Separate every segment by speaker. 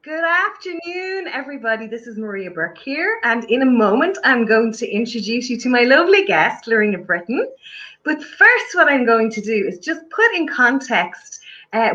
Speaker 1: Good afternoon, everybody. This is Maria Burke here, and in a moment, I'm going to introduce you to my lovely guest, Laurena Brittain. But first, what I'm going to do is just put in context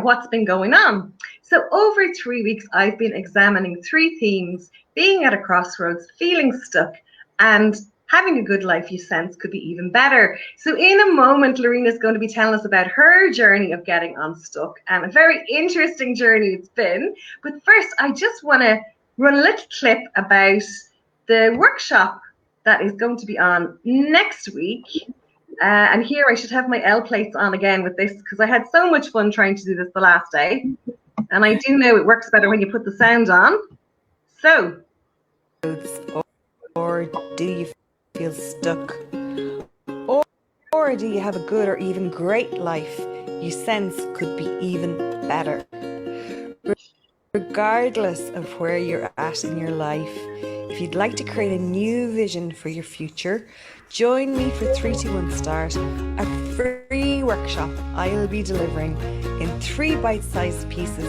Speaker 1: what's been going on. So, over 3 weeks, I've been examining three themes: being at a crossroads, feeling stuck, and having a good life you sense could be even better. So in a moment, Laurena is going to be telling us about her journey of getting unstuck, and a very interesting journey it's been. But first, I just want to run a little clip about the workshop that is going to be on next week. And here I should have my L plates on again with this, because I had so much fun trying to do this the last day. And I do know it works better when you put the sound on. So.
Speaker 2: Or do you feel stuck? Or do you have a good or even great life you sense could be even better? Regardless of where you're at in your life, if you'd like to create a new vision for your future, join me for 3, 2, 1 Start, a free workshop I'll be delivering in 3 bite-sized pieces.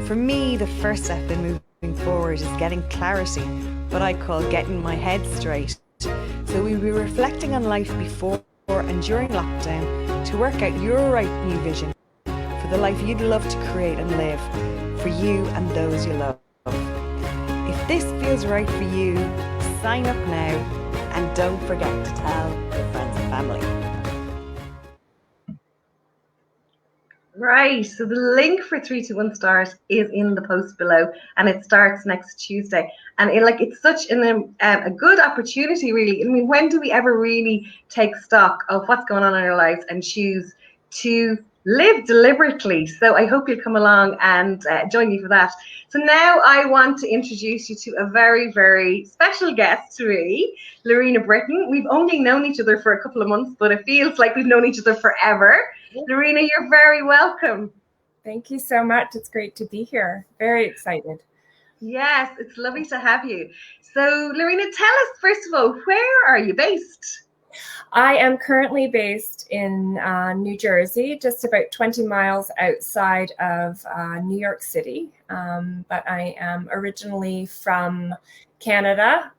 Speaker 2: For me, the first step in moving forward is getting clarity, what I call getting my head straight. So we'll be reflecting on life before and during lockdown to work out your right new vision for the life you'd love to create and live for you and those you love. If this feels right for you, sign up now and don't forget to tell your friends and family.
Speaker 1: Right, so the link for 3, 2, 1 Start is in the post below, and it starts next Tuesday. And it's such a good opportunity, really. I mean, when do we ever really take stock of what's going on in our lives and choose to live deliberately? So I hope you'll come along and join me for that. So now I want to introduce you to a very, very special guest to me, Laurena Brittain. We've only known each other for a couple of months, but it feels like we've known each other forever. Laurena, you're very welcome.
Speaker 3: Thank you so much. It's great to be here. Very excited.
Speaker 1: Yes, it's lovely to have you. So, Laurena, tell us, first of all, where are you based?
Speaker 3: I am currently based in New Jersey, just about 20 miles outside of New York City. But I am originally from Canada,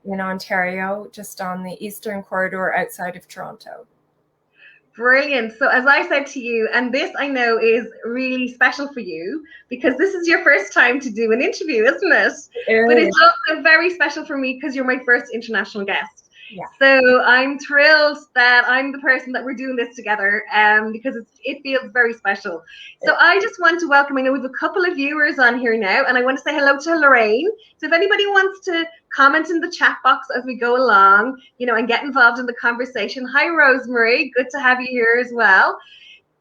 Speaker 3: in Ontario, just on the eastern corridor outside of Toronto.
Speaker 1: Brilliant. So as I said to you, and this I know is really special for you because this is your first time to do an interview, isn't it? But it's also very special for me because you're my first international guest. Yeah. So I'm thrilled that I'm the person that we're doing this together, because it feels very special. So I just want to welcome, I know we have a couple of viewers on here now, and I want to say hello to Lorraine. So if anybody wants to comment in the chat box as we go along, and get involved in the conversation. Hi, Rosemary. Good to have you here as well.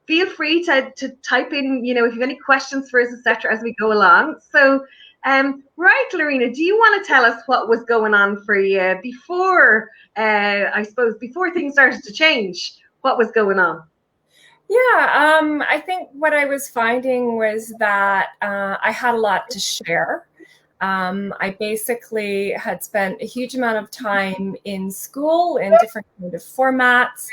Speaker 1: Feel free to type in, if you have any questions for us, etc., as we go along. So, right, Laurena, do you want to tell us what was going on for you before, before things started to change? What was going on?
Speaker 3: Yeah, I think what I was finding was that I had a lot to share. I basically had spent a huge amount of time in school in different kind of formats,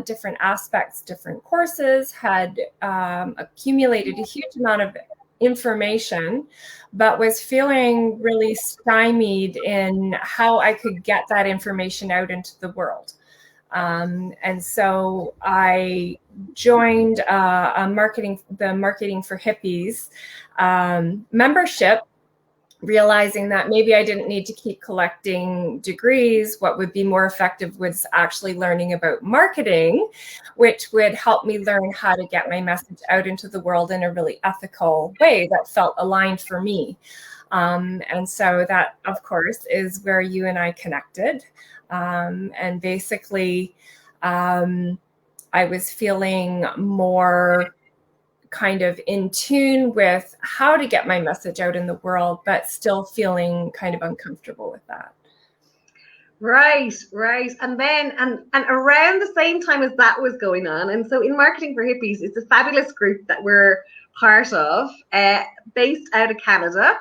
Speaker 3: different aspects, different courses, had accumulated a huge amount of information, but was feeling really stymied in how I could get that information out into the world. And so I joined the Marketing for Hippies membership, realizing that maybe I didn't need to keep collecting degrees. What would be more effective was actually learning about marketing, which would help me learn how to get my message out into the world in a really ethical way that felt aligned for me. And so that, of course, is where you and I connected. And basically, I was feeling more kind of in tune with how to get my message out in the world, but still feeling kind of uncomfortable with that.
Speaker 1: Right. And then, and around the same time as that was going on, and so in Marketing for Hippies, it's a fabulous group that we're part of, based out of Canada.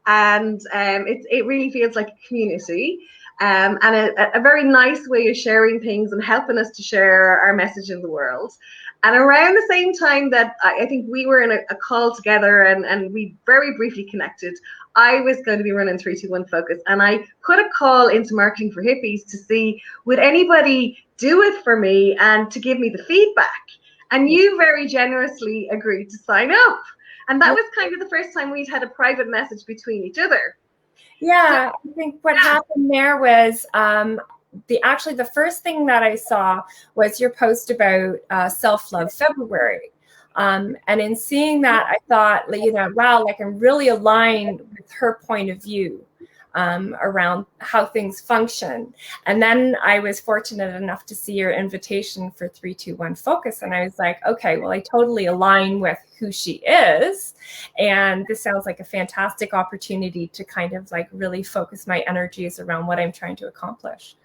Speaker 1: And it really feels like a community, and a very nice way of sharing things and helping us to share our message in the world. And around the same time that I think we were in a call together and we very briefly connected, I was going to be running 321 Focus. And I put a call into Marketing for Hippies to see, would anybody do it for me and to give me the feedback? And you very generously agreed to sign up. And that was kind of the first time we'd had a private message between each other.
Speaker 3: Yeah, I think what happened there was the first thing that I saw was your post about self-love February. And in seeing that, I thought, wow, like I'm really aligned with her point of view around how things function. And then I was fortunate enough to see your invitation for 321 Focus. And I was like, okay, well, I totally align with who she is. And this sounds like a fantastic opportunity to kind of like really focus my energies around what I'm trying to accomplish.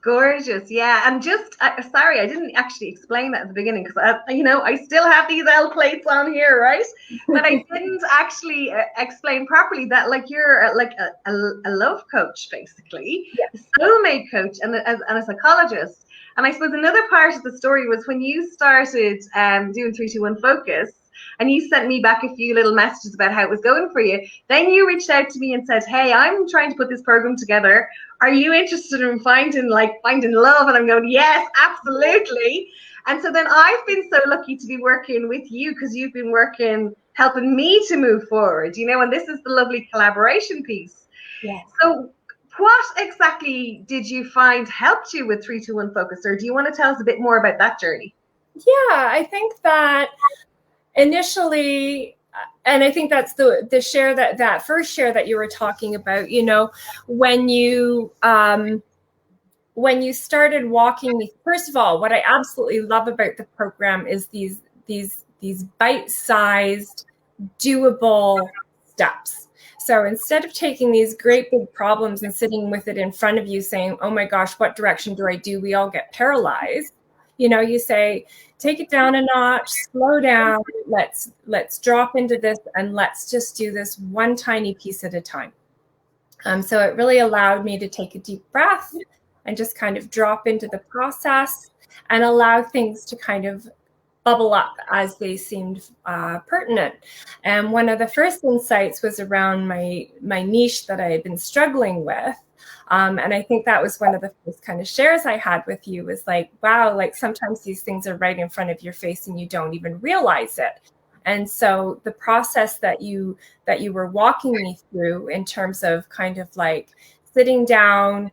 Speaker 1: Gorgeous. Yeah. And just, sorry, I didn't actually explain that at the beginning because, I still have these L plates on here, right? But I didn't actually explain properly that, like, you're like a love coach, basically, a soulmate coach and a psychologist. And I suppose another part of the story was when you started doing 321 Focus, and you sent me back a few little messages about how it was going for you. Then you reached out to me and said, hey, I'm trying to put this program together. Are you interested in finding love? And I'm going, yes, absolutely. And so then I've been so lucky to be working with you because you've been helping me to move forward, and this is the lovely collaboration piece.
Speaker 3: Yeah.
Speaker 1: So what exactly did you find helped you with 321 Focus? Or do you want to tell us a bit more about that journey?
Speaker 3: Yeah, I think that initially, and I think that's the share that first share that you were talking about, when you started walking me, first of all, what I absolutely love about the program is these bite-sized, doable steps. So instead of taking these great big problems and sitting with it in front of you saying, oh my gosh, what direction do I do? We all get paralyzed. You say, take it down a notch, slow down, let's drop into this, and let's just do this one tiny piece at a time. So it really allowed me to take a deep breath and just kind of drop into the process and allow things to kind of bubble up as they seemed pertinent. And one of the first insights was around my niche that I had been struggling with. And I think that was one of the first kind of shares I had with you, was like, wow, like sometimes these things are right in front of your face and you don't even realize it. And so the process that you were walking me through in terms of kind of like sitting down,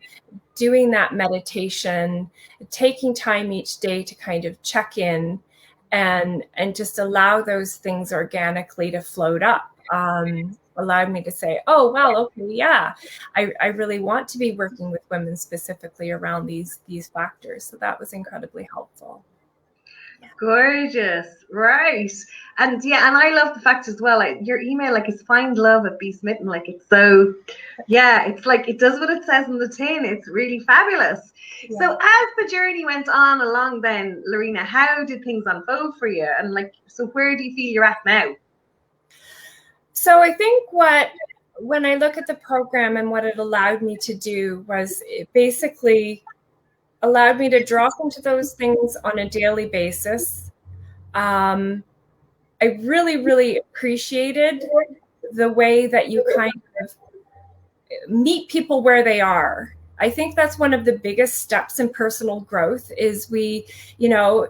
Speaker 3: doing that meditation, taking time each day to kind of check in and just allow those things organically to float up. Allowed me to say, oh, well, okay, yeah, I really want to be working with women specifically around these factors. So that was incredibly helpful.
Speaker 1: Gorgeous. Right. And and I love the fact as well, like your email, like it's find love at be smitten. Like it's so, it's like it does what it says on the tin. It's really fabulous. Yeah. So as the journey went on along then, Laurena, how did things unfold for you? And so where do you feel you're at now?
Speaker 3: So I think when I look at the program and what it allowed me to do was it basically allowed me to drop into those things on a daily basis. I really, really appreciated the way that you kind of meet people where they are. I think that's one of the biggest steps in personal growth is we, New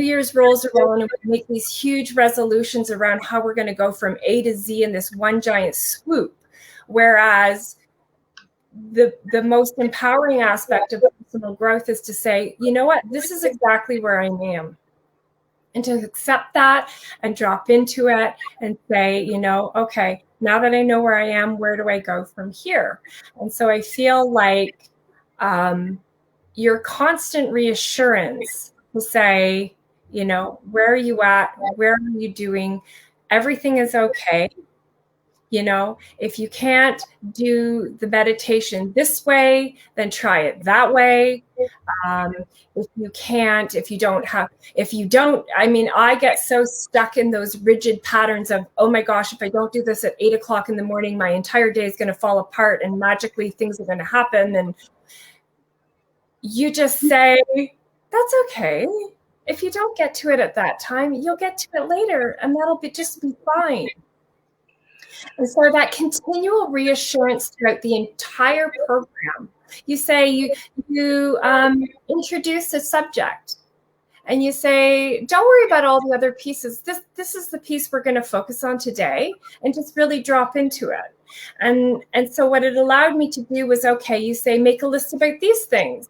Speaker 3: Year's rolls around and we make these huge resolutions around how we're going to go from A to Z in this one giant swoop. Whereas the most empowering aspect of personal growth is to say, you know what, this is exactly where I am. And to accept that and drop into it and say, okay, now that I know where I am, where do I go from here? And so I feel like your constant reassurance to say, where are you at? Where are you doing? Everything is okay. If you can't do the meditation this way, then try it that way. I get so stuck in those rigid patterns of, oh my gosh, if I don't do this at 8:00 in the morning, my entire day is going to fall apart and magically things are going to happen. And you just say, that's okay. If you don't get to it at that time, you'll get to it later, and that'll just be fine. And so that continual reassurance throughout the entire program, you say you introduce a subject, and you say, don't worry about all the other pieces. This is the piece we're going to focus on today, and just really drop into it. And so what it allowed me to do was, okay, you say, make a list about these things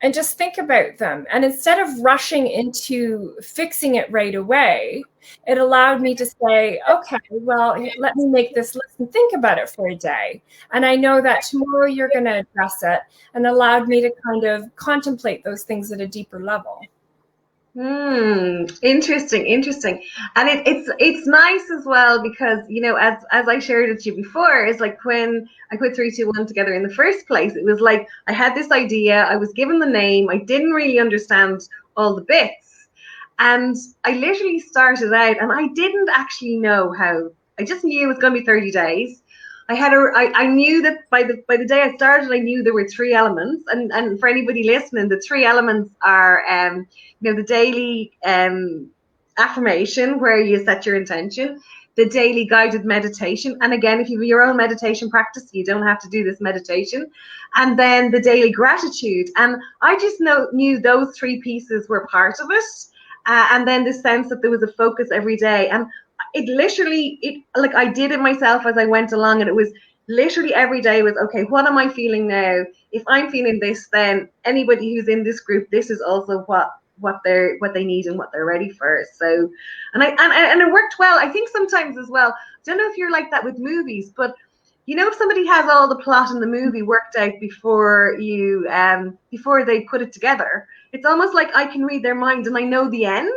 Speaker 3: and just think about them. And instead of rushing into fixing it right away, it allowed me to say, okay, well, let me make this list and think about it for a day. And I know that tomorrow you're going to address it, and allowed me to kind of contemplate those things at a deeper level.
Speaker 1: Interesting. And it's nice as well, because, you know, as I shared with you before, it's like when I put 321 together in the first place, it was like I had this idea, I was given the name, I didn't really understand all the bits, and I literally started out and I didn't actually know how. I just knew it was going to be 30 days. I knew that by the day I started, I knew there were 3 elements, and for anybody listening, the 3 elements are you know, the daily affirmation where you set your intention, the daily guided meditation, and again, if you have your own meditation practice, you don't have to do this meditation, and then the daily gratitude. And I just knew those 3 pieces were part of it, and then the sense that there was a focus every day. And it literally, like, I did it myself as I went along, and it was literally every day was, okay, what am I feeling now? If I'm feeling this, then anybody who's in this group, this is also what they need and what they're ready for. So, and it worked well. I think sometimes as well, I don't know if you're like that with movies, but you know, if somebody has all the plot in the movie worked out before they put it together, it's almost like I can read their mind and I know the end.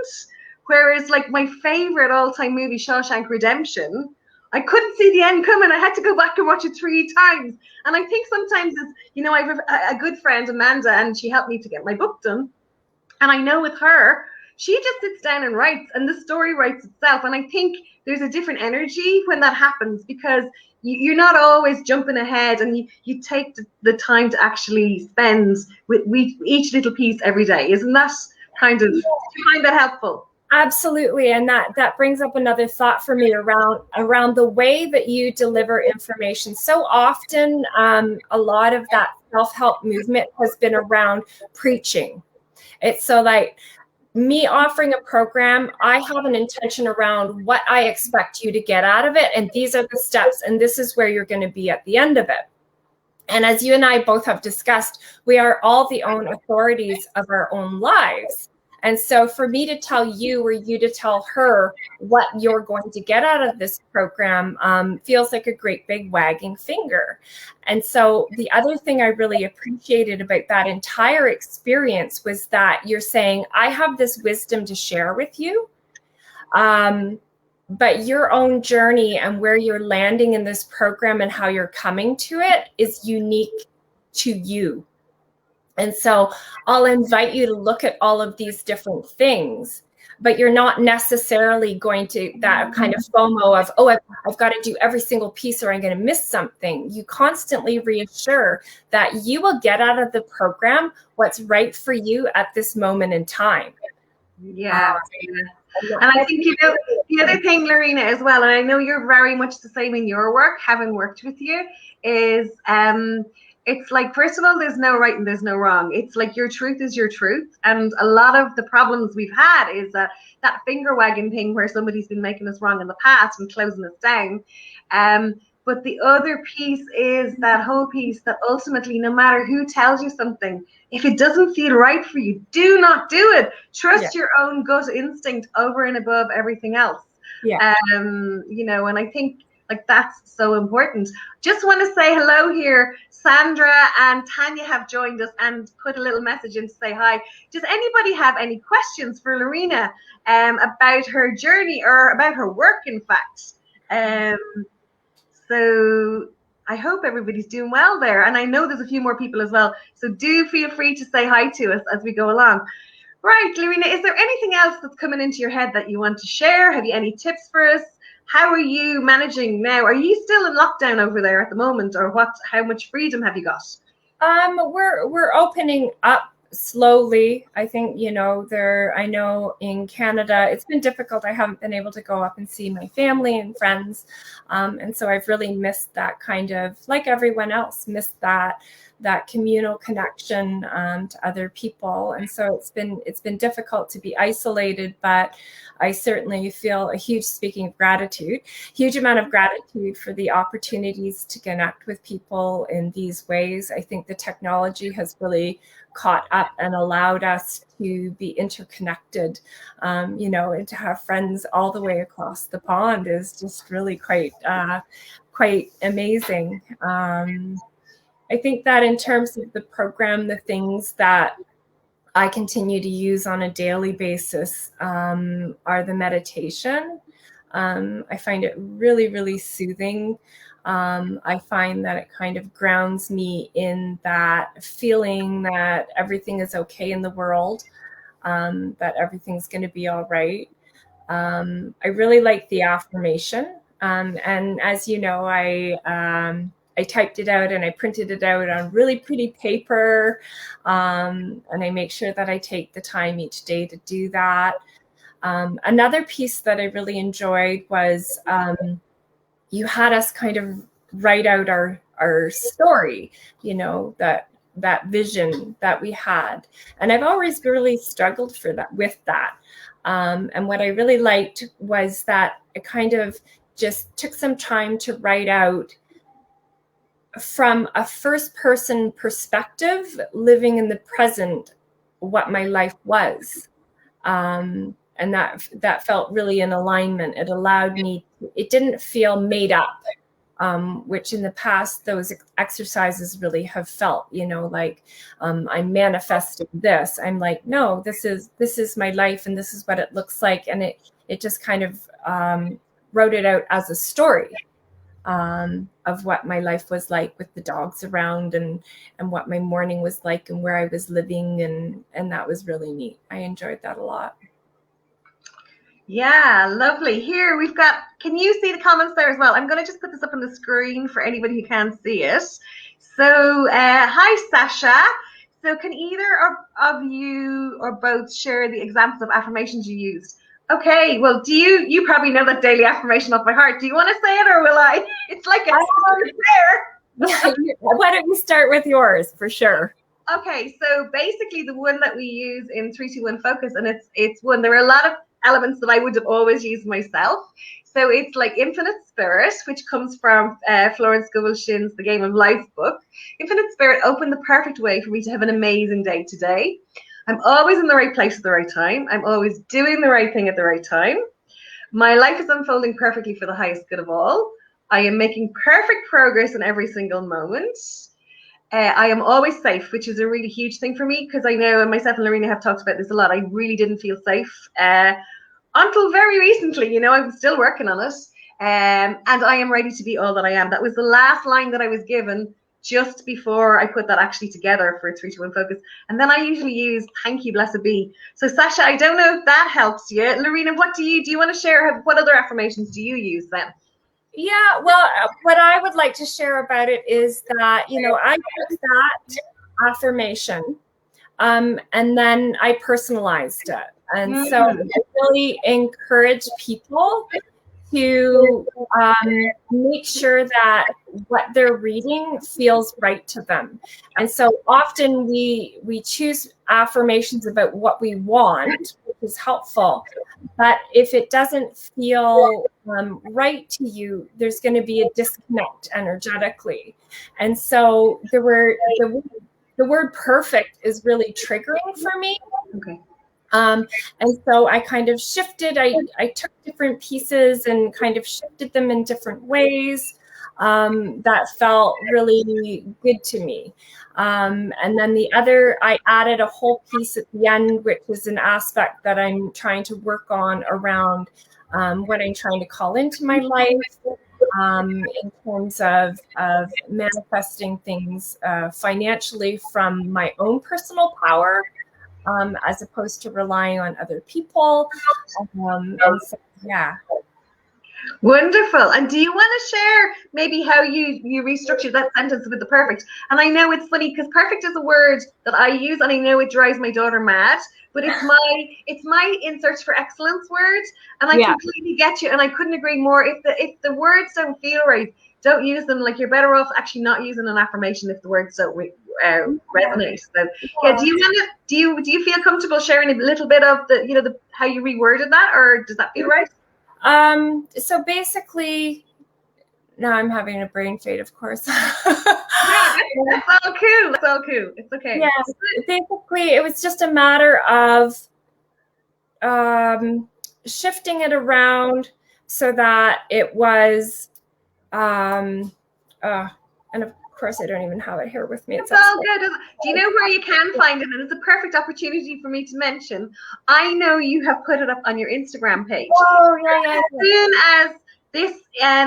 Speaker 1: Whereas, like, my favorite all-time movie, Shawshank Redemption, I couldn't see the end coming. I had to go back and watch it 3 times. And I think sometimes, you know, I have a good friend, Amanda, and she helped me to get my book done. And I know with her, she just sits down and writes, and the story writes itself. And I think there's a different energy when that happens, because you're not always jumping ahead, and you take the time to actually spend with each little piece every day. Isn't that kind of, do you find that helpful?
Speaker 3: Absolutely. And that brings up another thought for me around the way that you deliver information. So often, a lot of that self-help movement has been around preaching. It's so like me offering a program, I have an intention around what I expect you to get out of it. And these are the steps, and this is where you're going to be at the end of it. And as you and I both have discussed, we are all the own authorities of our own lives. And so for me to tell you, or you to tell her what you're going to get out of this program feels like a great big wagging finger. And so the other thing I really appreciated about that entire experience was that you're saying, I have this wisdom to share with you, but your own journey and where you're landing in this program and how you're coming to it is unique to you. And so I'll invite you to look at all of these different things, but you're not necessarily going to that kind of FOMO of, oh, I've got to do every single piece or I'm going to miss something. You constantly reassure that you will get out of the program what's right for you at this moment in time.
Speaker 1: Yeah. And I think, you know, the other thing, Laurena, as well, and I know you're very much the same in your work, having worked with you, is it's like, first of all, there's no right and there's no wrong. It's like your truth is your truth. And a lot of the problems we've had is that finger wagging thing where somebody's been making us wrong in the past and closing us down. But the other piece is that whole piece that ultimately, no matter who tells you something, if it doesn't feel right for you, do not do it. Trust your own gut instinct over and above everything else.
Speaker 3: Yeah.
Speaker 1: You know, and I think, like, that's so important. Just want to say hello here. Sandra and Tanya have joined us and put a little message in to say hi. Does anybody have any questions for Laurena about her journey or about her work, in fact? So I hope everybody's doing well there. And I know there's a few more people as well. So do feel free to say hi to us as we go along. Right, Laurena, is there anything else that's coming into your head that you want to share? Have you any tips for us? How are you managing now? Are you still in lockdown over there at the moment, or what? How much freedom have you got?
Speaker 3: We're opening up slowly. I think, I know in Canada, it's been difficult. I haven't been able to go up and see my family and friends. And so I've really missed that kind of, like everyone else, missed that communal connection to other people. And so it's been difficult to be isolated, but I certainly feel speaking of gratitude, huge amount of gratitude for the opportunities to connect with people in these ways. I think the technology has really caught up and allowed us to be interconnected, and to have friends all the way across the pond is just really quite amazing. I think that in terms of the program, the things that I continue to use on a daily basis are the meditation. I find it really, really soothing. I find that it kind of grounds me in that feeling that everything is okay in the world, that everything's going to be all right. I really like the affirmation. And as you know, I typed it out and I printed it out on really pretty paper. And I make sure that I take the time each day to do that. Another piece that I really enjoyed was you had us kind of write out our story, that vision that we had. And I've always really struggled with that. And what I really liked was that I kind of just took some time to write out from a first person perspective, living in the present, what my life was. And that felt really in alignment. It allowed me, it didn't feel made up, which in the past, those exercises really have felt, like I'm manifesting this. I'm like, no, this is my life and this is what it looks like. And it just kind of wrote it out as a story of what my life was like with the dogs around and what my morning was like and where I was living. And that was really neat. I enjoyed that a lot.
Speaker 1: Yeah, lovely. Here we've got, can you see the comments there as well? I'm going to just put this up on the screen for anybody who can't see it. So, hi, Sasha. So can either of you or both share the examples of affirmations you used? Okay, well, you probably know that daily affirmation off by heart. Do you want to say it or will I? It's like it's there.
Speaker 3: Why don't you start with yours for sure?
Speaker 1: Okay, so basically the one that we use in 321 Focus, and it's one, there are a lot of elements that I would have always used myself. So it's like infinite spirit, which comes from Florence Scovel Shinn's The Game of Life book. Infinite spirit, open the perfect way for me to have an amazing day today. I'm always in the right place at the right time. I'm always doing the right thing at the right time. My life is unfolding perfectly for the highest good of all. I am making perfect progress in every single moment. I am always safe, which is a really huge thing for me because I know, and myself and Laurena have talked about this a lot, I really didn't feel safe until very recently. I was still working on it. And I am ready to be all that I am. That was the last line that I was given just before I put that actually together for 321 Focus. And then I usually use thank you, blessed be. So Sasha, I don't know if that helps you. Laurena, what do you want to share? What other affirmations do you use then?
Speaker 3: Yeah, well, what I would like to share about it is that, I took that affirmation and then I personalized it. And so I really encourage people to make sure that what they're reading feels right to them. And so often we choose affirmations about what we want, which is helpful. But if it doesn't feel right to you, there's going to be a disconnect energetically. And so the word perfect is really triggering for me.
Speaker 1: Okay.
Speaker 3: And so I kind of shifted, I took different pieces and kind of shifted them in different ways that felt really good to me. And then the other, I added a whole piece at the end, which is an aspect that I'm trying to work on around what I'm trying to call into my life in terms of manifesting things financially from my own personal power. As opposed to relying on other people. And so, yeah.
Speaker 1: Wonderful. And do you want to share maybe how you restructured that sentence with the perfect? And I know it's funny because perfect is a word that I use, and I know it drives my daughter mad, but it's my in search for excellence word, and I completely get you, and I couldn't agree more. If the words don't feel right, don't use them. Like, you're better off actually not using an affirmation if the words don't resonate. So yeah, do you feel comfortable sharing a little bit of the how you reworded that, or does that feel right?
Speaker 3: So basically, now I'm having a brain fade, of course.
Speaker 1: No, that's all cool. That's all cool. It's okay.
Speaker 3: Yeah, basically, it was just a matter of shifting it around so that it was, and of course, I don't even have it here with me.
Speaker 1: It's all good. Do you know where you can find it? And it's a perfect opportunity for me to mention. I know you have put it up on your Instagram page.
Speaker 3: Oh, yeah.
Speaker 1: As soon as this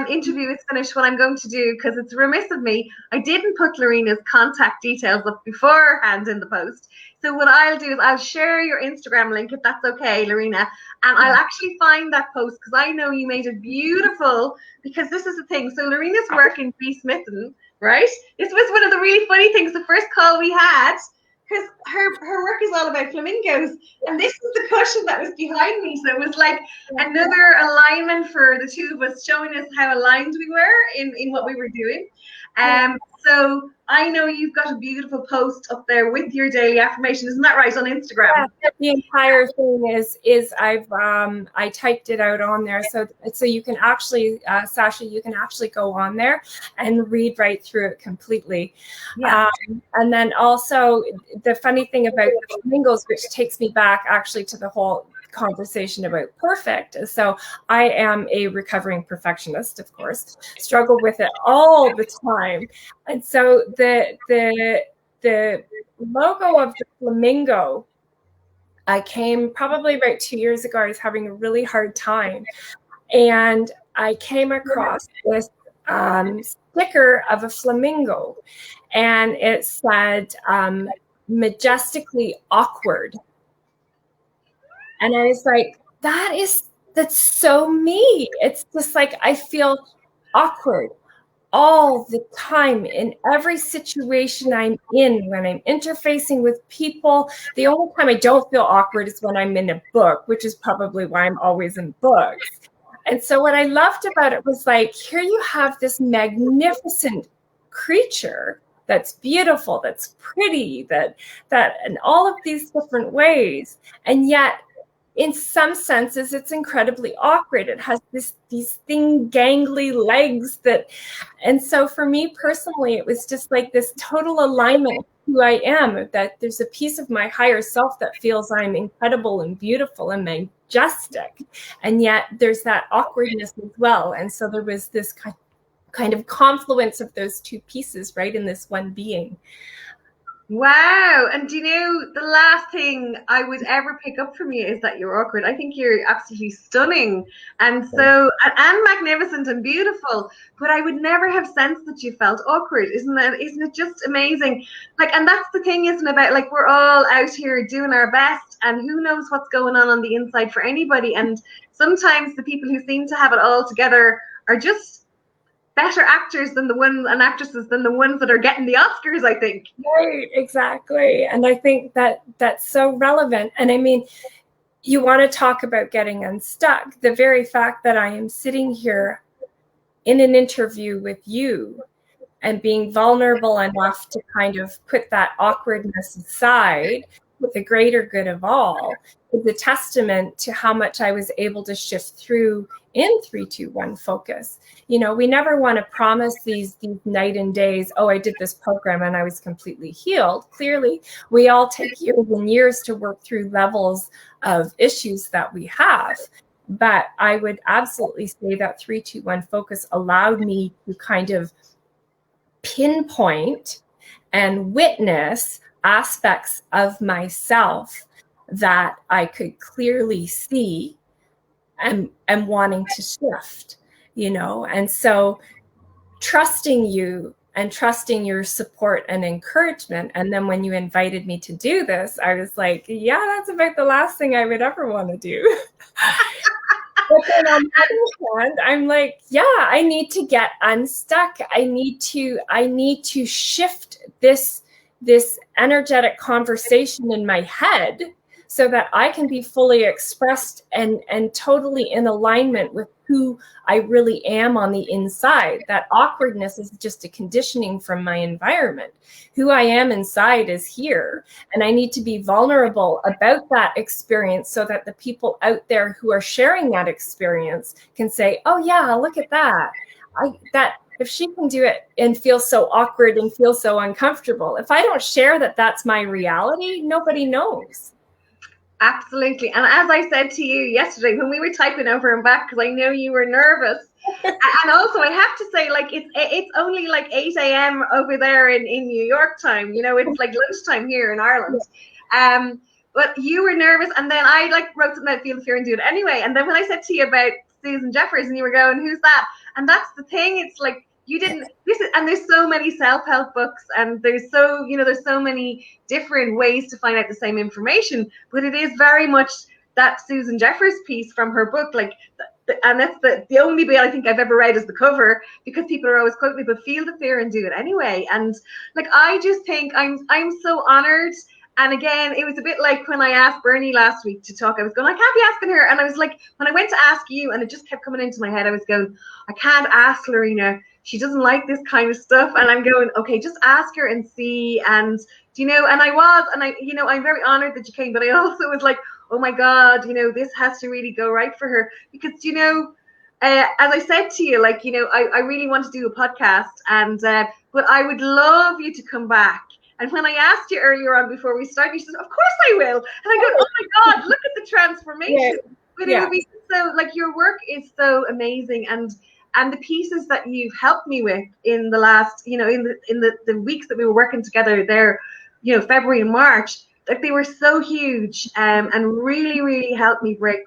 Speaker 1: interview is finished, what I'm going to do, because it's remiss of me, I didn't put Laurena's contact details up beforehand in the post. So what I'll do is I'll share your Instagram link, if that's okay, Laurena, and I'll actually find that post, because I know you made it beautiful, because this is the thing. So Laurena's work in Be Smitten, right? This was one of the really funny things, the first call we had, because her work is all about flamingos, and this is the cushion that was behind me. So it was like another alignment for the two of us, showing us how aligned we were in what we were doing. So I know you've got a beautiful post up there with your daily affirmation. Isn't that right, on Instagram?
Speaker 3: Yeah, the entire thing is I typed it out on there, so you can actually, Sasha, you can actually go on there and read right through it completely.
Speaker 1: Yeah.
Speaker 3: And then also the funny thing about the flamingos, which takes me back actually to the whole conversation about perfect. So I am a recovering perfectionist, of course, struggle with it all the time. And so the logo of the flamingo, I came probably about 2 years ago. I was having a really hard time, and I came across this sticker of a flamingo, and it said majestically awkward. And I was like, that's so me. It's just like, I feel awkward all the time in every situation I'm in, when I'm interfacing with people. The only time I don't feel awkward is when I'm in a book, which is probably why I'm always in books. And so what I loved about it was like, here you have this magnificent creature that's beautiful, that's pretty, that in all of these different ways. And yet, in some senses, it's incredibly awkward. It has these thin, gangly legs and so for me personally, it was just like this total alignment with who I am, that there's a piece of my higher self that feels I'm incredible and beautiful and majestic. And yet there's that awkwardness as well. And so there was this kind of confluence of those two pieces, right, in this one being.
Speaker 1: Wow. And do you know, the last thing I would ever pick up from you is that you're awkward. I think you're absolutely stunning and and magnificent and beautiful, but I would never have sensed that you felt awkward. Isn't it just amazing? Like, and that's the thing, isn't it, about, like, we're all out here doing our best, and who knows what's going on the inside for anybody. And sometimes the people who seem to have it all together are just better actors than and actresses than the ones that are getting the Oscars, I think.
Speaker 3: Right, exactly. And I think that's so relevant. And I mean, you want to talk about getting unstuck. The very fact that I am sitting here in an interview with you and being vulnerable enough to kind of put that awkwardness aside with the greater good of all is a testament to how much I was able to shift through in 3-2-1 focus. You know, we never want to promise these night and days, oh, I did this program and I was completely healed. Clearly, we all take years and years to work through levels of issues that we have. But I would absolutely say that 3-2-1 focus allowed me to kind of pinpoint and witness aspects of myself that I could clearly see and wanting to shift, you know. And so trusting you and trusting your support and encouragement. And then when you invited me to do this, I was like, yeah, that's about the last thing I would ever want to do. But then on the other hand, I'm like, yeah, I need to get unstuck. I need to shift this energetic conversation in my head so that I can be fully expressed and totally in alignment with who I really am on the inside. That awkwardness is just a conditioning from my environment. Who I am inside is here. And I need to be vulnerable about that experience so that the people out there who are sharing that experience can say, oh yeah, look at that. If she can do it and feel so awkward and feel so uncomfortable, if I don't share that that's my reality, nobody knows.
Speaker 1: Absolutely. And as I said to you yesterday when we were typing over and back, because I know you were nervous. And also I have to say, like, it's only like 8 a.m. over there in New York time. You know, it's like lunchtime here in Ireland. But you were nervous, and then I like wrote something about Feel the Fear and Do It Anyway. And then when I said to you about Susan Jeffers, and you were going, who's that? And that's the thing. It's like, you didn't listen, and there's so many self-help books, and there's so many different ways to find out the same information, but it is very much that Susan Jeffers piece from her book, like, and that's the only bit I think I've ever read is the cover, because people are always quoting me, but Feel the Fear and Do It Anyway. And like, I just think I'm so honored. And again, it was a bit like when I asked Bernie last week to talk, I was going, I can't be asking her. And I was like, when I went to ask you, and it just kept coming into my head, I was going, I can't ask Laurena. She doesn't like this kind of stuff. And I'm going, okay, just ask her and see. And, and I'm very honored that you came, but I also was like, oh my God, this has to really go right for her. Because, as I said to you, like, I really want to do a podcast, and, but I would love you to come back. And when I asked you earlier on before we started, you said, of course I will. And I go, oh my God, look at the transformation. Yeah. But it would be so, like, your work is so amazing. And the pieces that you've helped me with in the last, in the weeks that we were working together there, February and March, like, they were so huge, and really, really helped me break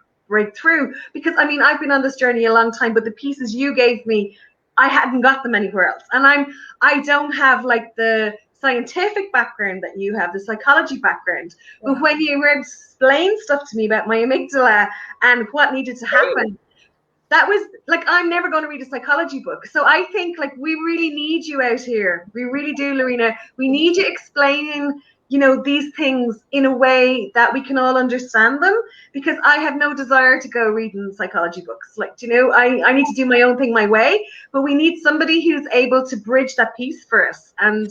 Speaker 1: through. Because, I mean, I've been on this journey a long time, but the pieces you gave me, I hadn't got them anywhere else. And I don't have like the scientific background that you have, the psychology background. But when you were explaining stuff to me about my amygdala and what needed to happen, that was like, I'm never going to read a psychology book. So I think, like, we really need you out here. We really do, Laurena. We need you explaining, these things in a way that we can all understand them, because I have no desire to go reading psychology books. Like, I need to do my own thing my way, but we need somebody who's able to bridge that piece for us. And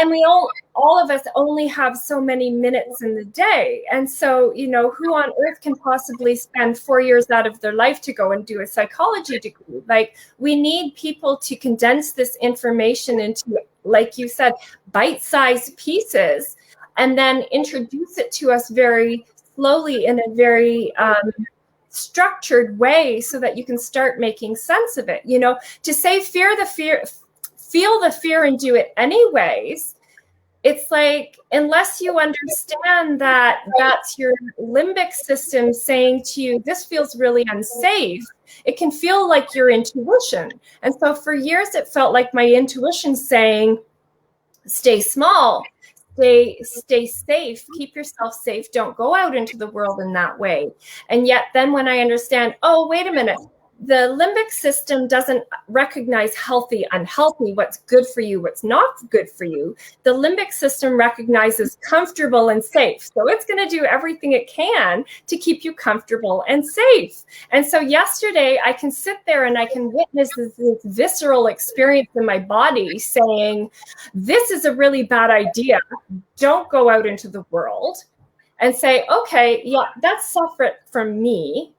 Speaker 3: we all of us only have so many minutes in the day. And so, who on earth can possibly spend 4 years out of their life to go and do a psychology degree? Like, we need people to condense this information into, like you said, bite-sized pieces, and then introduce it to us very slowly in a very structured way, so that you can start making sense of it. To say feel the fear and do it anyways, it's like, unless you understand that that's your limbic system saying to you, this feels really unsafe, it can feel like your intuition. And so for years, it felt like my intuition saying, stay small, stay safe, keep yourself safe, don't go out into the world in that way. And yet then when I understand, oh, wait a minute, the limbic system doesn't recognize healthy, unhealthy, what's good for you, what's not good for you. The limbic system recognizes comfortable and safe. So it's going to do everything it can to keep you comfortable and safe. And so yesterday, I can sit there and I can witness this visceral experience in my body saying, this is a really bad idea. Don't go out into the world. And say, okay, yeah, that's separate from me.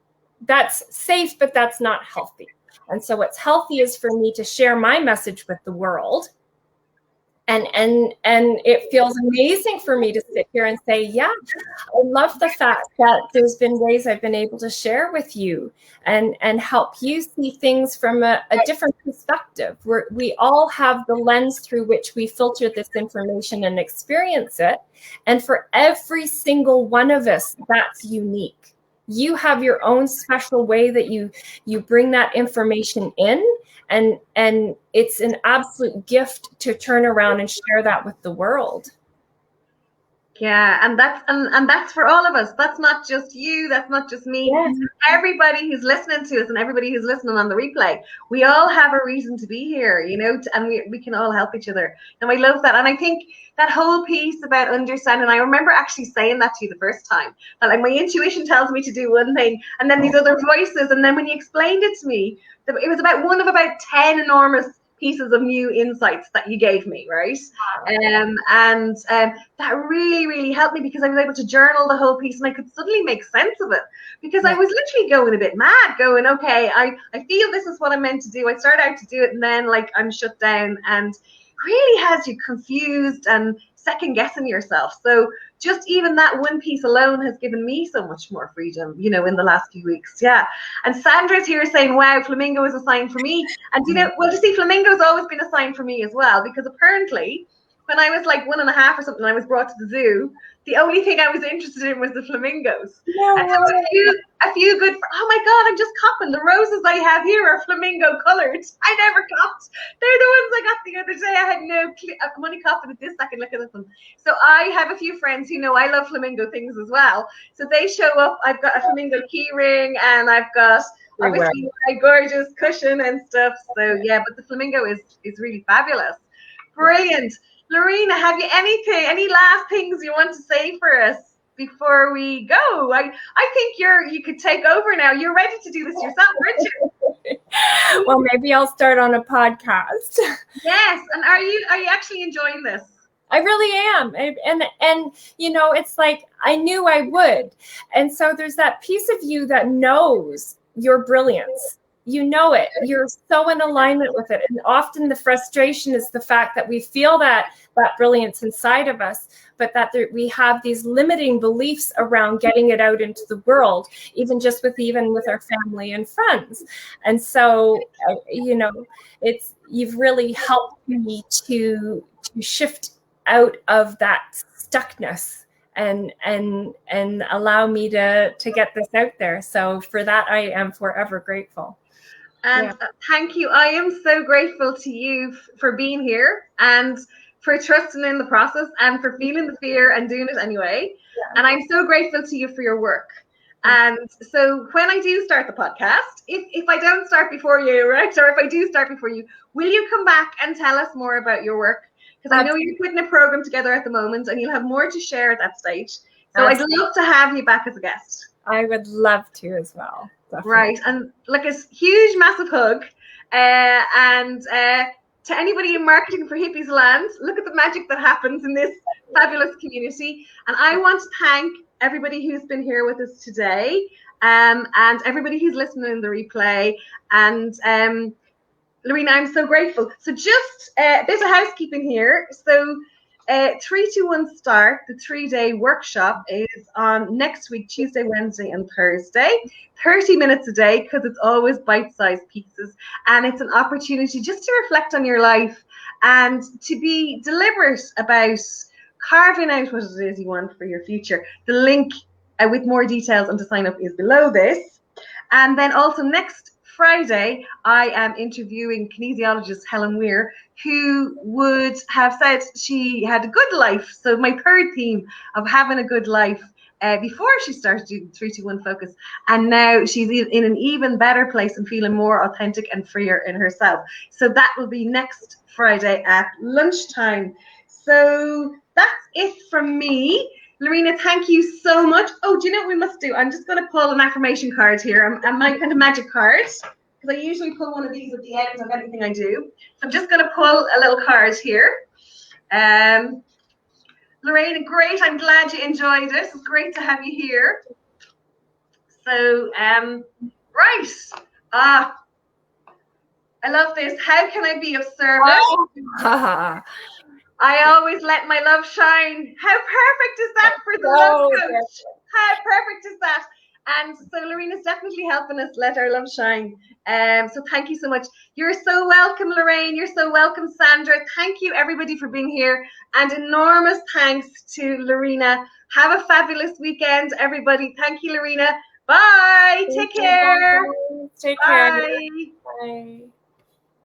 Speaker 3: That's safe, but that's not healthy. And so what's healthy is for me to share my message with the world. And it feels amazing for me to sit here and say, yeah, I love the fact that there's been ways I've been able to share with you and help you see things from a different perspective. We all have the lens through which we filter this information and experience it. And for every single one of us, that's unique. You have your own special way that you bring that information in, and it's an absolute gift to turn around and share that with the world.
Speaker 1: Yeah, and that's for all of us. That's not just you. That's not just me.
Speaker 3: Yes.
Speaker 1: Everybody who's listening to us and everybody who's listening on the replay, we all have a reason to be here, and we can all help each other. And I love that. And I think that whole piece about understanding, I remember actually saying that to you the first time. That like my intuition tells me to do one thing, and then these other voices, and then when you explained it to me, it was about one of about 10 enormous pieces of new insights that you gave me, right? And that really, really helped me because I was able to journal the whole piece and I could suddenly make sense of it because I was literally going a bit mad, going, okay, I feel this is what I'm meant to do. I start out to do it and then like I'm shut down, and really has you confused and second guessing yourself. So just even that one piece alone has given me so much more freedom, in the last few weeks. Yeah. And Sandra's here saying, wow, Flamingo is a sign for me. And well, you see, Flamingo's always been a sign for me as well, because apparently when I was like 1.5 or something, I was brought to the zoo. The only thing I was interested in was the flamingos.
Speaker 3: No
Speaker 1: and there was a few good. Oh my God! I'm just copping. The roses I have here are flamingo colored. I never copped. They're the ones I got the other day. I had no clue. I'm only copping at this second. Look at them. So I have a few friends who know I love flamingo things as well. So they show up. I've got a flamingo key ring, and I've got obviously my gorgeous cushion and stuff. So yeah, but the flamingo is really fabulous. Brilliant. Laurena, have you any last things you want to say for us before we go? I think you could take over now. You're ready to do this yourself, aren't you?
Speaker 3: Well, maybe I'll start on a podcast.
Speaker 1: Yes, and are you actually enjoying this?
Speaker 3: I really am. And it's like I knew I would. And so there's that piece of you that knows your brilliance. You know it. You're so in alignment with it. And often the frustration is the fact that we feel that brilliance inside of us, but that we have these limiting beliefs around getting it out into the world, even with our family and friends. And so, you've really helped me to shift out of that stuckness and allow me to get this out there. So for that, I am forever grateful.
Speaker 1: And thank you. I am so grateful to you for being here and for trusting in the process and for feeling the fear and doing it anyway. Yeah. And I'm so grateful to you for your work. And so when I do start the podcast, if I don't start before you, right, or if I do start before you, will you come back and tell us more about your work? Because I know you're putting a program together at the moment and you'll have more to share at that stage. So I'd love to have you back as a guest.
Speaker 3: I would love to as well. Definitely.
Speaker 1: Right. And like a huge, massive hug. And to anybody in marketing for Hippies land, look at the magic that happens in this fabulous community. And I want to thank everybody who's been here with us today, and everybody who's listening in the replay. And Laurena, I'm so grateful. So just a bit of housekeeping here. So 3-2-1 Start, the 3-day workshop, is on next week, Tuesday, Wednesday, and Thursday. 30 minutes a day, because it's always bite-sized pieces. And it's an opportunity just to reflect on your life and to be deliberate about carving out what it is you want for your future. The link with more details and to sign up is below this. And then also next Friday, I am interviewing kinesiologist Helen Weir, who would have said she had a good life. So my third theme of having a good life before she started doing 3-2-1 focus. And now she's in an even better place and feeling more authentic and freer in herself. So that will be next Friday at lunchtime. So that's it from me. Laurena, thank you so much. Oh, do you know what we must do? I'm just going to pull an affirmation card here, my kind of magic card, because I usually pull one of these at the end of anything I do. So I'm just going to pull a little card here. Laurena, great. I'm glad you enjoyed it. It's great to have you here. So, right. I love this. How can I be of service? I always let my love shine. How perfect is that for the love coach? How perfect is that? And so Laurena's definitely helping us let our love shine. So thank you so much. You're so welcome, Lorraine. You're so welcome, Sandra. Thank you, everybody, for being here. And enormous thanks to Laurena. Have a fabulous weekend, everybody. Thank you, Laurena. Bye. Take care.
Speaker 3: Take care.
Speaker 1: Bye.
Speaker 3: Bye.